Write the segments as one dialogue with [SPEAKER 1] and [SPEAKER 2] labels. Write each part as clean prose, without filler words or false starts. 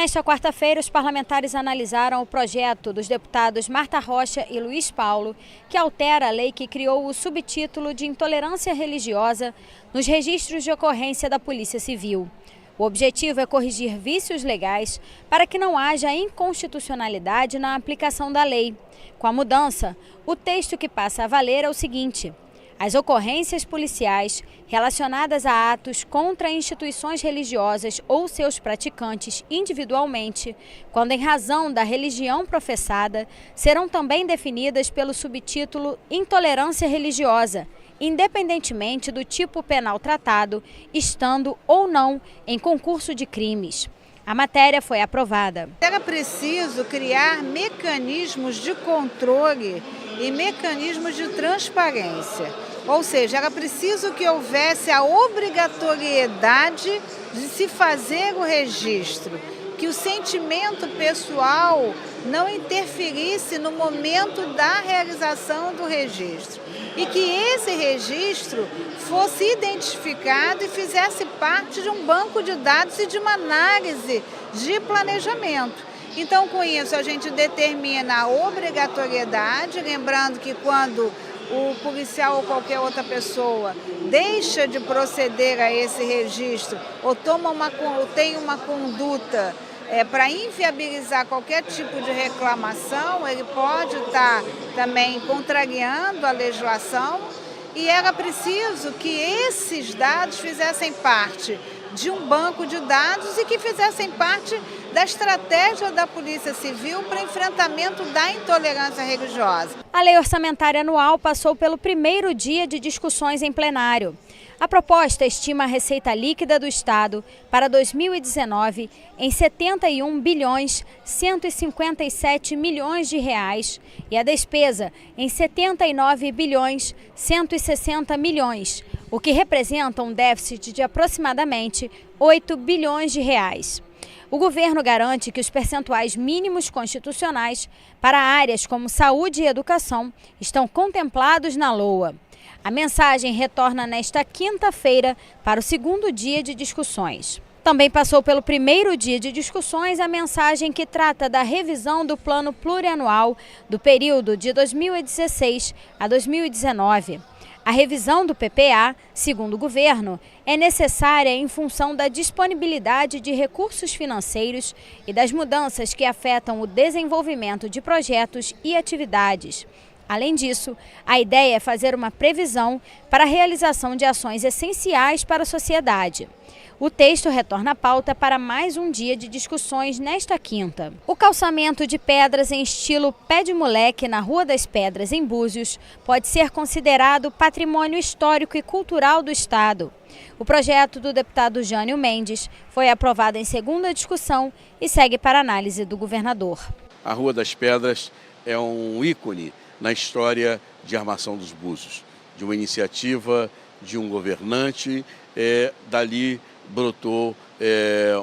[SPEAKER 1] Nesta quarta-feira, os parlamentares analisaram o projeto dos deputados Marta Rocha e Luiz Paulo, que altera a lei que criou o subtítulo de intolerância religiosa nos registros de ocorrência da Polícia Civil. O objetivo é corrigir vícios legais para que não haja inconstitucionalidade na aplicação da lei. Com a mudança, o texto que passa a valer é o seguinte: as ocorrências policiais relacionadas a atos contra instituições religiosas ou seus praticantes individualmente, quando em razão da religião professada, serão também definidas pelo subtítulo Intolerância Religiosa, independentemente do tipo penal tratado, estando ou não em concurso de crimes. A matéria foi aprovada.
[SPEAKER 2] Era preciso criar mecanismos de controle e mecanismos de transparência. Ou seja, era preciso que houvesse a obrigatoriedade de se fazer o registro, que o sentimento pessoal não interferisse no momento da realização do registro e que esse registro fosse identificado e fizesse parte de um banco de dados e de uma análise de planejamento. Então, com isso, a gente determina a obrigatoriedade, lembrando que quando o policial ou qualquer outra pessoa deixa de proceder a esse registro ou tem uma conduta para inviabilizar qualquer tipo de reclamação, ele pode estar também contrariando a legislação, e era preciso que esses dados fizessem parte de um banco de dados e que fizessem parte da estratégia da Polícia Civil para enfrentamento da intolerância religiosa.
[SPEAKER 1] A Lei Orçamentária Anual passou pelo primeiro dia de discussões em plenário. A proposta estima a receita líquida do Estado para 2019 em 71 bilhões 157 milhões de reais e a despesa em 79 bilhões 160 milhões, o que representa um déficit de aproximadamente 8 bilhões de reais. O governo garante que os percentuais mínimos constitucionais para áreas como saúde e educação estão contemplados na LOA. A mensagem retorna nesta quinta-feira para o segundo dia de discussões. Também passou pelo primeiro dia de discussões a mensagem que trata da revisão do Plano Plurianual do período de 2016 a 2019. A revisão do PPA, segundo o governo, é necessária em função da disponibilidade de recursos financeiros e das mudanças que afetam o desenvolvimento de projetos e atividades. Além disso, a ideia é fazer uma previsão para a realização de ações essenciais para a sociedade. O texto retorna à pauta para mais um dia de discussões nesta quinta. O calçamento de pedras em estilo pé de moleque na Rua das Pedras, em Búzios, pode ser considerado patrimônio histórico e cultural do Estado. O projeto do deputado Jânio Mendes foi aprovado em segunda discussão e segue para análise do governador.
[SPEAKER 3] A Rua das Pedras é um ícone na história de armação dos Búzios, de uma iniciativa de um governante, dali brotou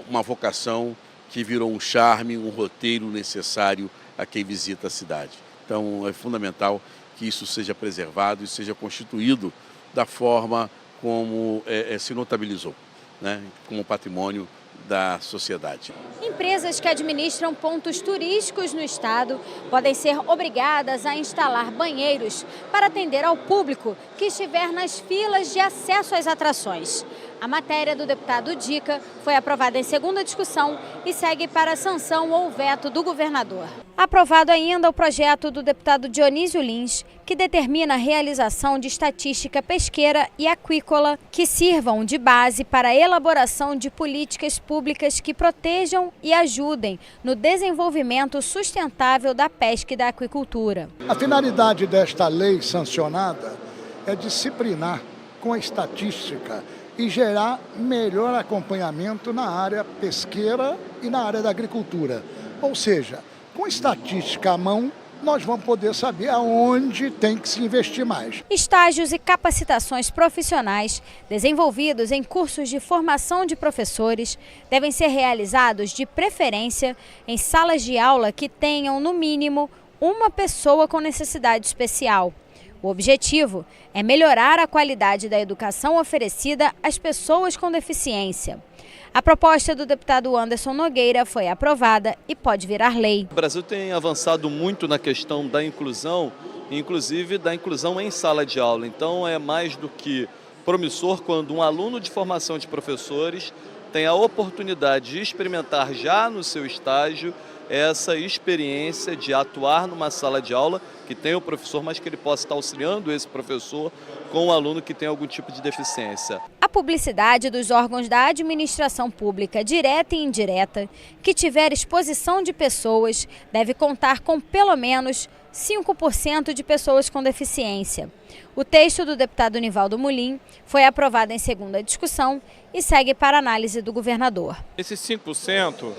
[SPEAKER 3] uma vocação que virou um charme, um roteiro necessário a quem visita a cidade. Então é fundamental que isso seja preservado e seja constituído da forma como se notabilizou, né, como patrimônio da sociedade.
[SPEAKER 1] Empresas que administram pontos turísticos no estado podem ser obrigadas a instalar banheiros para atender ao público que estiver nas filas de acesso às atrações. A matéria do deputado Dica foi aprovada em segunda discussão e segue para a sanção ou veto do governador. Aprovado ainda o projeto do deputado Dionísio Lins, que determina a realização de estatística pesqueira e aquícola que sirvam de base para a elaboração de políticas públicas que protejam e ajudem no desenvolvimento sustentável da pesca e da aquicultura.
[SPEAKER 4] A finalidade desta lei sancionada é disciplinar com a estatística e gerar melhor acompanhamento na área pesqueira e na área da agricultura. Ou seja, com estatística à mão, nós vamos poder saber aonde tem que se investir mais.
[SPEAKER 1] Estágios e capacitações profissionais desenvolvidos em cursos de formação de professores devem ser realizados de preferência em salas de aula que tenham, no mínimo, uma pessoa com necessidade especial. O objetivo é melhorar a qualidade da educação oferecida às pessoas com deficiência. A proposta do deputado Anderson Nogueira foi aprovada e pode virar lei.
[SPEAKER 5] O Brasil tem avançado muito na questão da inclusão, inclusive da inclusão em sala de aula. Então é mais do que promissor quando um aluno de formação de professores tem a oportunidade de experimentar já no seu estágio essa experiência de atuar numa sala de aula que tem o professor, mas que ele possa estar auxiliando esse professor com um aluno que tem algum tipo de deficiência.
[SPEAKER 1] A publicidade dos órgãos da administração pública, direta e indireta, que tiver exposição de pessoas, deve contar com pelo menos 5% de pessoas com deficiência. O texto do deputado Nivaldo Mulim foi aprovado em segunda discussão e segue para análise do governador.
[SPEAKER 6] Esses 5%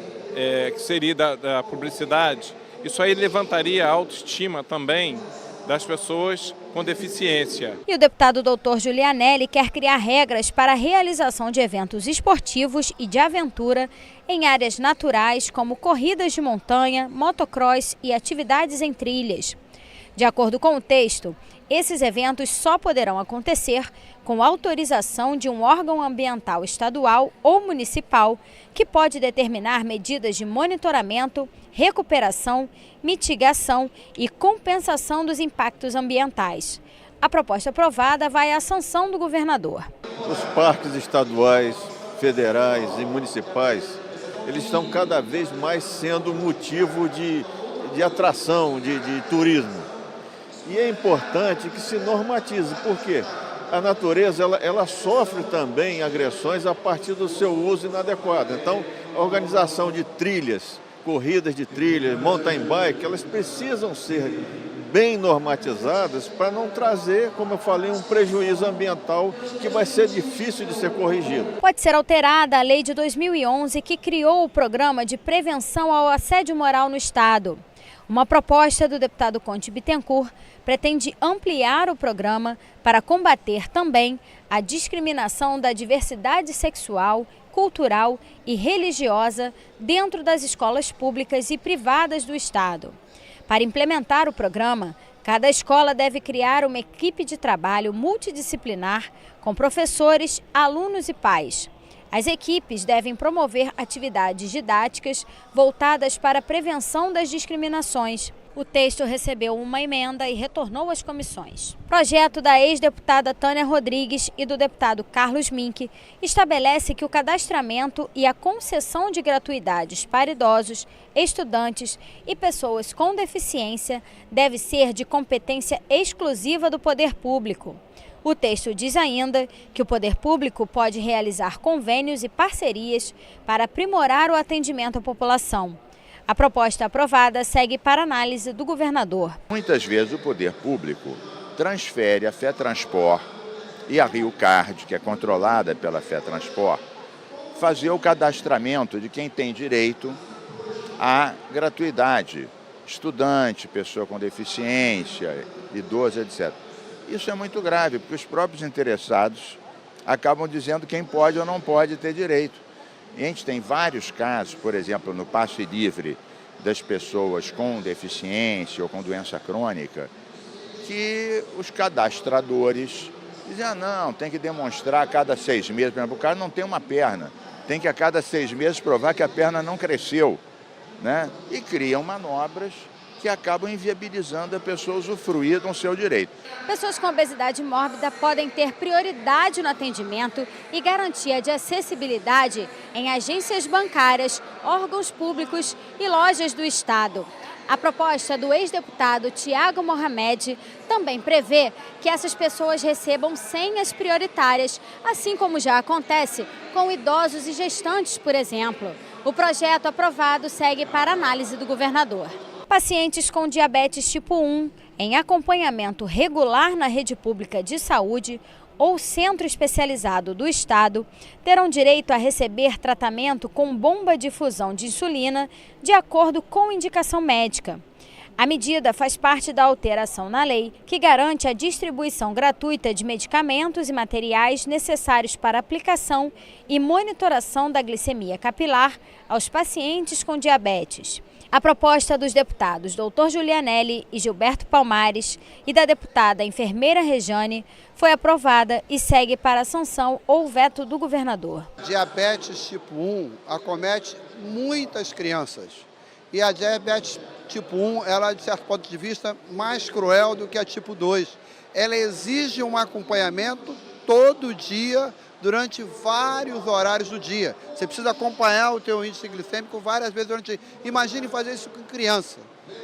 [SPEAKER 6] que seria da publicidade, isso aí levantaria a autoestima também das pessoas com deficiência.
[SPEAKER 1] E o deputado Dr. Giulianelli quer criar regras para a realização de eventos esportivos e de aventura em áreas naturais como corridas de montanha, motocross e atividades em trilhas. De acordo com o texto, esses eventos só poderão acontecer com autorização de um órgão ambiental estadual ou municipal que pode determinar medidas de monitoramento, recuperação, mitigação e compensação dos impactos ambientais. A proposta aprovada vai à sanção do governador.
[SPEAKER 7] Os parques estaduais, federais e municipais, eles estão cada vez mais sendo motivo de atração, de turismo. E é importante que se normatize, porque a natureza ela sofre também agressões a partir do seu uso inadequado. Então, a organização de trilhas, corridas de trilhas, mountain bike, elas precisam ser bem normatizadas para não trazer, como eu falei, um prejuízo ambiental que vai ser difícil de ser corrigido.
[SPEAKER 1] Pode ser alterada a lei de 2011 que criou o programa de prevenção ao assédio moral no Estado. Uma proposta do deputado Conte Bittencourt pretende ampliar o programa para combater também a discriminação da diversidade sexual, cultural e religiosa dentro das escolas públicas e privadas do Estado. Para implementar o programa, cada escola deve criar uma equipe de trabalho multidisciplinar com professores, alunos e pais. As equipes devem promover atividades didáticas voltadas para a prevenção das discriminações. O texto recebeu uma emenda e retornou às comissões. O projeto da ex-deputada Tânia Rodrigues e do deputado Carlos Mink estabelece que o cadastramento e a concessão de gratuidades para idosos, estudantes e pessoas com deficiência deve ser de competência exclusiva do poder público. O texto diz ainda que o poder público pode realizar convênios e parcerias para aprimorar o atendimento à população. A proposta aprovada segue para análise do governador.
[SPEAKER 8] Muitas vezes o poder público transfere a FETransport e a Rio Card, que é controlada pela FETransport, fazer o cadastramento de quem tem direito à gratuidade. Estudante, pessoa com deficiência, idoso, etc. Isso é muito grave, porque os próprios interessados acabam dizendo quem pode ou não pode ter direito. E a gente tem vários casos, por exemplo, no passe livre das pessoas com deficiência ou com doença crônica, que os cadastradores dizem, não, tem que demonstrar a cada 6 meses, por exemplo, o cara não tem uma perna, tem que a cada 6 meses provar que a perna não cresceu, né? E criam manobras que acabam inviabilizando a pessoa usufruir do seu direito.
[SPEAKER 1] Pessoas com obesidade mórbida podem ter prioridade no atendimento e garantia de acessibilidade em agências bancárias, órgãos públicos e lojas do Estado. A proposta do ex-deputado Tiago Mohamed também prevê que essas pessoas recebam senhas prioritárias, assim como já acontece com idosos e gestantes, por exemplo. O projeto aprovado segue para análise do governador. Pacientes com diabetes tipo 1, em acompanhamento regular na rede pública de saúde ou centro especializado do Estado, terão direito a receber tratamento com bomba de infusão de insulina de acordo com indicação médica. A medida faz parte da alteração na lei que garante a distribuição gratuita de medicamentos e materiais necessários para aplicação e monitoração da glicemia capilar aos pacientes com diabetes. A proposta dos deputados Dr. Julianelli e Gilberto Palmares e da deputada enfermeira Rejane foi aprovada e segue para a sanção ou veto do governador.
[SPEAKER 9] Diabetes tipo 1 acomete muitas crianças e a diabetes tipo 1, ela, de certo ponto de vista, mais cruel do que a tipo 2. Ela exige um acompanhamento todo dia, durante vários horários do dia. Você precisa acompanhar o teu índice glicêmico várias vezes durante o dia. Imagine fazer isso com criança.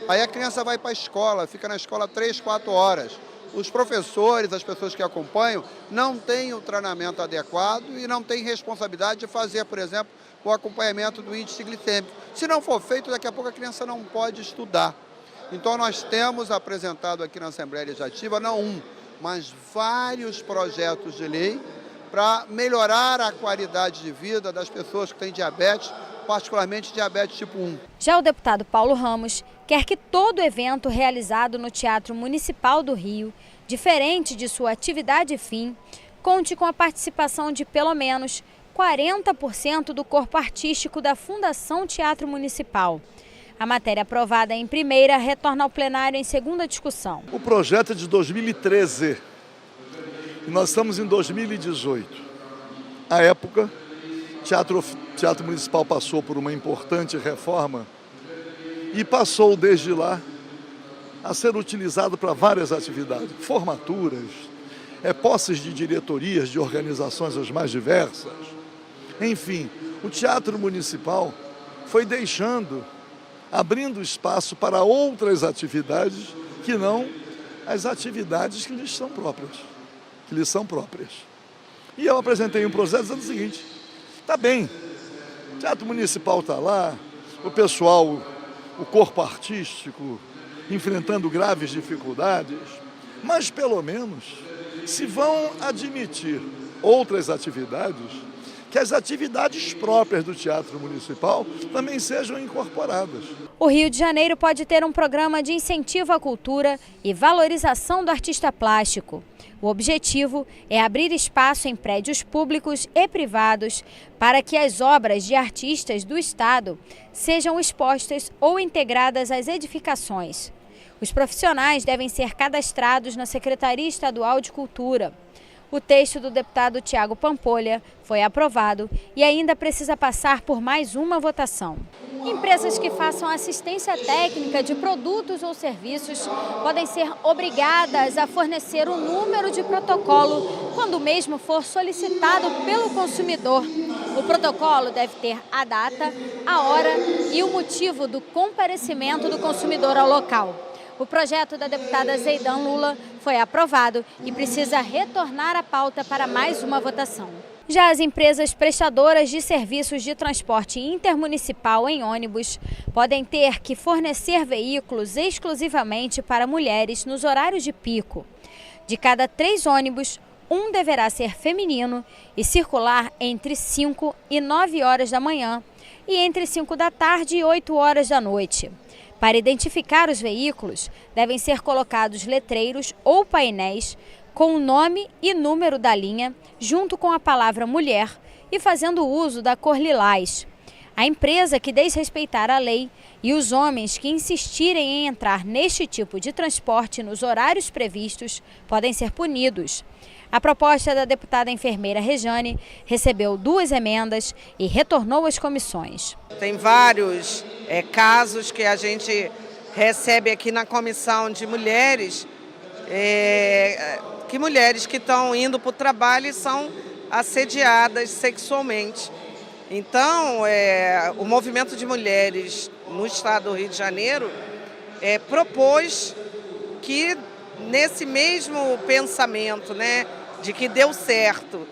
[SPEAKER 9] Aí a criança vai para a escola, fica na escola 3, 4 horas. Os professores, as pessoas que acompanham, não têm o treinamento adequado e não têm responsabilidade de fazer, por exemplo, o acompanhamento do índice glicêmico. Se não for feito, daqui a pouco a criança não pode estudar. Então nós temos apresentado aqui na Assembleia Legislativa, não um, mas vários projetos de lei para melhorar a qualidade de vida das pessoas que têm diabetes, particularmente diabetes tipo 1.
[SPEAKER 1] Já o deputado Paulo Ramos quer que todo evento realizado no Teatro Municipal do Rio, diferente de sua atividade fim, conte com a participação de pelo menos 40% do corpo artístico da Fundação Teatro Municipal. A matéria aprovada em primeira retorna ao plenário em segunda discussão.
[SPEAKER 10] O projeto é de 2013 e nós estamos em 2018. À época, o Teatro Municipal passou por uma importante reforma e passou desde lá a ser utilizado para várias atividades, formaturas, posses de diretorias de organizações as mais diversas. Enfim, o Teatro Municipal foi abrindo espaço para outras atividades que não as atividades que lhes são próprias. E eu apresentei um projeto dizendo o seguinte: tá bem, o Teatro Municipal está lá, o pessoal, o corpo artístico, enfrentando graves dificuldades, mas pelo menos se vão admitir outras atividades, que as atividades próprias do Teatro Municipal também sejam incorporadas.
[SPEAKER 1] O Rio de Janeiro pode ter um programa de incentivo à cultura e valorização do artista plástico. O objetivo é abrir espaço em prédios públicos e privados para que as obras de artistas do Estado sejam expostas ou integradas às edificações. Os profissionais devem ser cadastrados na Secretaria Estadual de Cultura. O texto do deputado Tiago Pampolha foi aprovado e ainda precisa passar por mais uma votação. Empresas que façam assistência técnica de produtos ou serviços podem ser obrigadas a fornecer um número de protocolo quando o mesmo for solicitado pelo consumidor. O protocolo deve ter a data, a hora e o motivo do comparecimento do consumidor ao local. O projeto da deputada Zeidan Lula foi aprovado e precisa retornar à pauta para mais uma votação. Já as empresas prestadoras de serviços de transporte intermunicipal em ônibus podem ter que fornecer veículos exclusivamente para mulheres nos horários de pico. De cada 3 ônibus, um deverá ser feminino e circular entre 5 e 9 horas da manhã e entre 5 da tarde e 8 horas da noite. Para identificar os veículos, devem ser colocados letreiros ou painéis com o nome e número da linha, junto com a palavra mulher e fazendo uso da cor lilás. A empresa que desrespeitar a lei e os homens que insistirem em entrar neste tipo de transporte nos horários previstos podem ser punidos. A proposta da deputada enfermeira Rejane recebeu 2 emendas e retornou às comissões.
[SPEAKER 11] Tem vários casos que a gente recebe aqui na comissão de mulheres, mulheres que estão indo para o trabalho e são assediadas sexualmente. Então, o movimento de mulheres no estado do Rio de Janeiro propôs que nesse mesmo pensamento, né, de que deu certo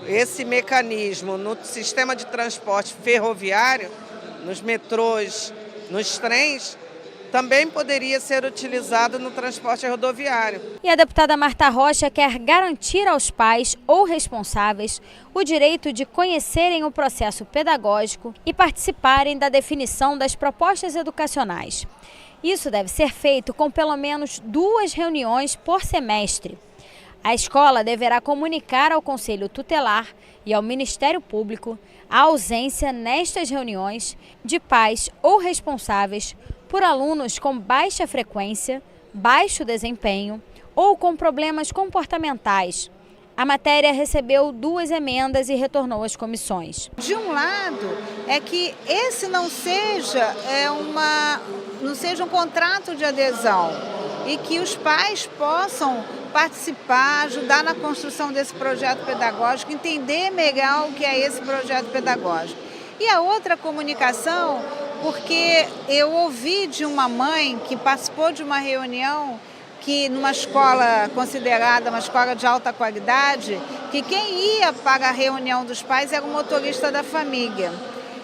[SPEAKER 11] esse mecanismo no sistema de transporte ferroviário, nos metrôs, nos trens, também poderia ser utilizado no transporte rodoviário.
[SPEAKER 1] E a deputada Marta Rocha quer garantir aos pais ou responsáveis o direito de conhecerem o processo pedagógico e participarem da definição das propostas educacionais. Isso deve ser feito com pelo menos 2 reuniões por semestre. A escola deverá comunicar ao Conselho Tutelar e ao Ministério Público a ausência nestas reuniões de pais ou responsáveis por alunos com baixa frequência, baixo desempenho ou com problemas comportamentais. A matéria recebeu 2 emendas e retornou às comissões.
[SPEAKER 2] De um lado, é que esse não seja um contrato de adesão e que os pais possam participar, ajudar na construção desse projeto pedagógico, entender melhor o que é esse projeto pedagógico. E a outra comunicação, porque eu ouvi de uma mãe que participou de uma reunião que numa escola considerada uma escola de alta qualidade, que quem ia para a reunião dos pais era o motorista da família.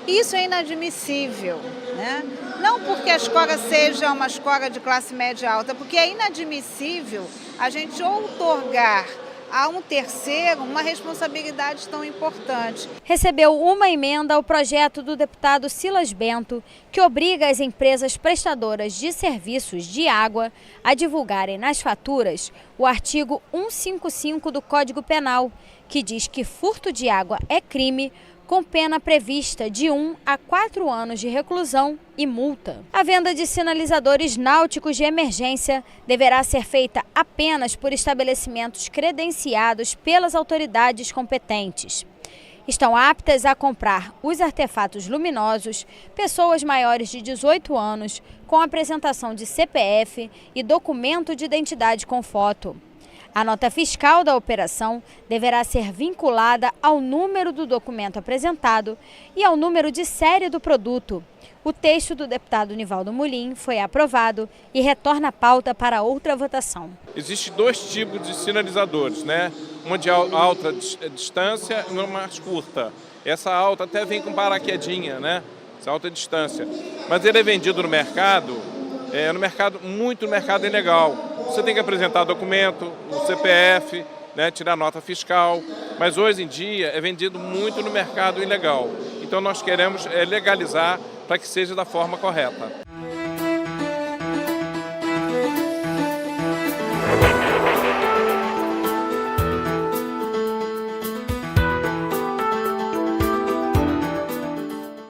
[SPEAKER 2] Isso é inadmissível, né? Não porque a escola seja uma escola de classe média alta, porque é inadmissível a gente outorgar a um terceiro uma responsabilidade tão importante.
[SPEAKER 1] Recebeu uma emenda ao projeto do deputado Silas Bento, que obriga as empresas prestadoras de serviços de água a divulgarem nas faturas o artigo 155 do Código Penal, que diz que furto de água é crime, com pena prevista de 1 a 4 anos de reclusão e multa. A venda de sinalizadores náuticos de emergência deverá ser feita apenas por estabelecimentos credenciados pelas autoridades competentes. Estão aptas a comprar os artefatos luminosos pessoas maiores de 18 anos com apresentação de CPF e documento de identidade com foto. A nota fiscal da operação deverá ser vinculada ao número do documento apresentado e ao número de série do produto. O texto do deputado Nivaldo Mulim foi aprovado e retorna à pauta para outra votação.
[SPEAKER 6] Existem 2 tipos de sinalizadores, né? Uma de alta distância e uma mais curta. Essa alta até vem com paraquedinha, né? Essa alta distância. Mas ele é vendido no mercado muito no mercado ilegal. Você tem que apresentar documento, o CPF, né, tirar nota fiscal, mas hoje em dia é vendido muito no mercado ilegal. Então nós queremos legalizar para que seja da forma correta.